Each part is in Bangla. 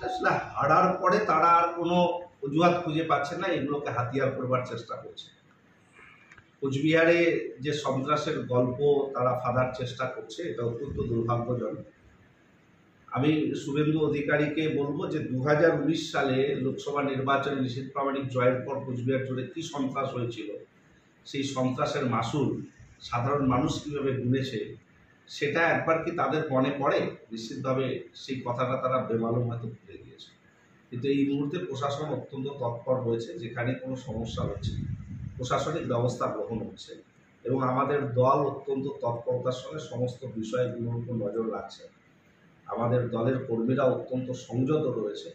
আসলে হারার পরে তারা আর কোনো অজুহাত খুঁজে পাচ্ছে না, এগুলোকে হাতিয়ার করবার চেষ্টা করছে। কোচবিহারে যে সন্ত্রাসের গল্প তারা ফাঁদার চেষ্টা করছে, এটা অত্যন্ত দুর্ভাগ্যজনক। আমি শুভেন্দু অধিকারীকে বলবো যে 2019 সালে লোকসভা নির্বাচনে নিশীথ প্রামাণিক জয়ের পর কোচবিহার জুড়ে কী সন্ত্রাস হয়েছিল, সেই সন্ত্রাসের মাসুল সাধারণ মানুষ কীভাবে গুনেছে সেটা একবার কি তাদের মনে পড়ে? নিশ্চিতভাবে সেই কথাটা তারা বেমালুম হয়তো ভুলে গিয়েছে। কিন্তু এই মুহূর্তে প্রশাসন অত্যন্ত তৎপর হয়েছে, যেখানে কোনো সমস্যা হচ্ছে প্রশাসনিক ব্যবস্থা গ্রহণ হচ্ছে, এবং আমাদের দল অত্যন্ত তৎপরতার সঙ্গে সমস্ত বিষয়গুলোর উপর নজর রাখছে। আমাদের দলের কর্মীরা অত্যন্ত সংযত রয়েছে,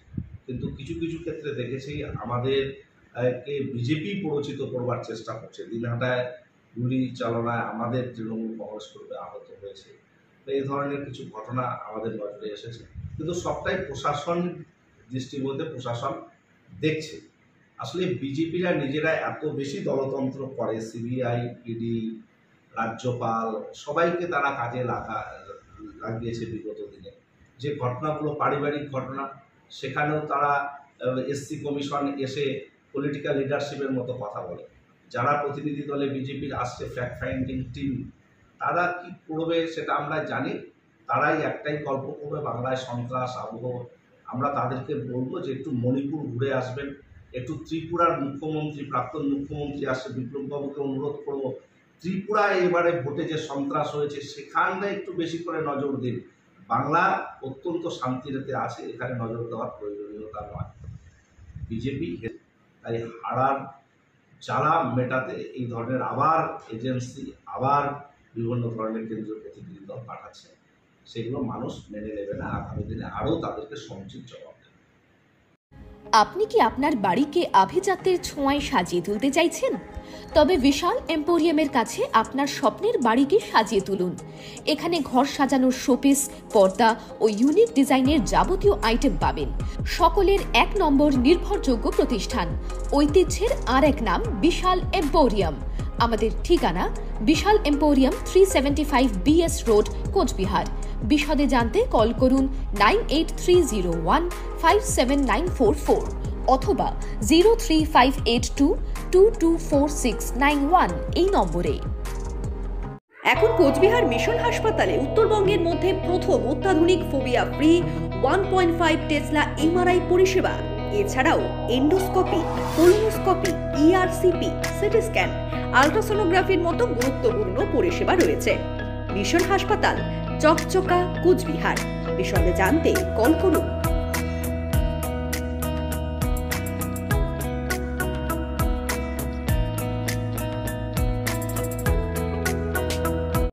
কিন্তু কিছু কিছু ক্ষেত্রে দেখেছি আমাদেরকে বিজেপি প্ররোচিত করবার চেষ্টা করছে। দিনহাটায় গুলি চালনায় আমাদের তৃণমূল কংগ্রেস কর্মী আহত হয়েছে, তো এই ধরনের কিছু ঘটনা আমাদের নজরে এসেছে। কিন্তু সবটাই প্রশাসন দৃষ্টিবোধে প্রশাসন দেখছে। আসলে বিজেপিরা নিজেরা এত বেশি দলতন্ত্র করে, সিবিআই, ইডি, রাজ্যপাল সবাইকে তারা কাজে লাগিয়েছে বিগত দিনে। যে ঘটনাগুলো পারিবারিক ঘটনা, সেখানেও তারা এসসি কমিশন এসে পলিটিক্যাল লিডারশিপের মতো কথা বলে। যারা প্রতিনিধি দলে বিজেপির আসছে ফ্যাক্ট ফাইন্ডিং টিম, তারা কি করবে সেটা আমরা জানি। তারাই একটাই গল্প করবে, বাংলায় সন্ত্রাস আবহ। আমরা তাদেরকে বলবো যে একটু মণিপুর ঘুরে আসবেন, একটু ত্রিপুরার মুখ্যমন্ত্রী, প্রাক্তন মুখ্যমন্ত্রী আসছে, বিপ্লববাবুকে অনুরোধ করব ত্রিপুরায় এবারে ভোটে যে সন্ত্রাস হয়েছে সেখানটা একটু বেশি করে নজর দিন। বাংলা অত্যন্ত শান্তিতে আছে, এখানে নজর দেওয়ার প্রয়োজনীয়তা নয়। বিজেপি তাই হারার জ্বালা মেটাতে এই ধরনের আবার এজেন্সি, আবার বিভিন্ন ধরনের কেন্দ্রীয় প্রতিনিধি দল পাঠাচ্ছে। সেগুলো মানুষ মেনে নেবে না, আগামী দিনে আরও তাদেরকে সমুচিত জবাব দেবে। আপনি কি আপনার বাড়িকে আভিজাত্যের ছোঁয়ায় সাজিয়ে তুলতে চাইছেন? তবে বিশাল এম্পোরিয়ামের কাছে আপনার স্বপ্নের বাড়িকে সাজিয়ে তুলুন। এখানে ঘর সাজানোর শোপিস, পর্দা ও ইউনিক ডিজাইনের যাবতীয় আইটেম পাবেন। সকলের এক নম্বর নির্ভরযোগ্য প্রতিষ্ঠান, ঐতিহ্যের আর এক নাম বিশাল এম্পোরিয়াম। আমাদের ঠিকানা বিশাল এম্পোরিয়াম, 375 BS রোড, কোচবিহার। বিশদে জানতে কল করুন 9830157944 অথবা 03582224691 এই নম্বরে। এখন কোচবিহার মিশন হাসপাতালে উত্তরবঙ্গের মধ্যে প্রথম অত্যাধুনিক ফোবিয়া ফ্রি 1.5 টেসলা এমআরআই পরিষেবা। এছাড়াও endoscopy, colonoscopy, ERCP, CT scan, আলট্রাসোনোগ্রাফির মতো গুরুত্বপূর্ণ পরিষেবা রয়েছে। মিশন হাসপাতাল, চকচকা, কোচবিহার। বিশদে জানতে কল করুন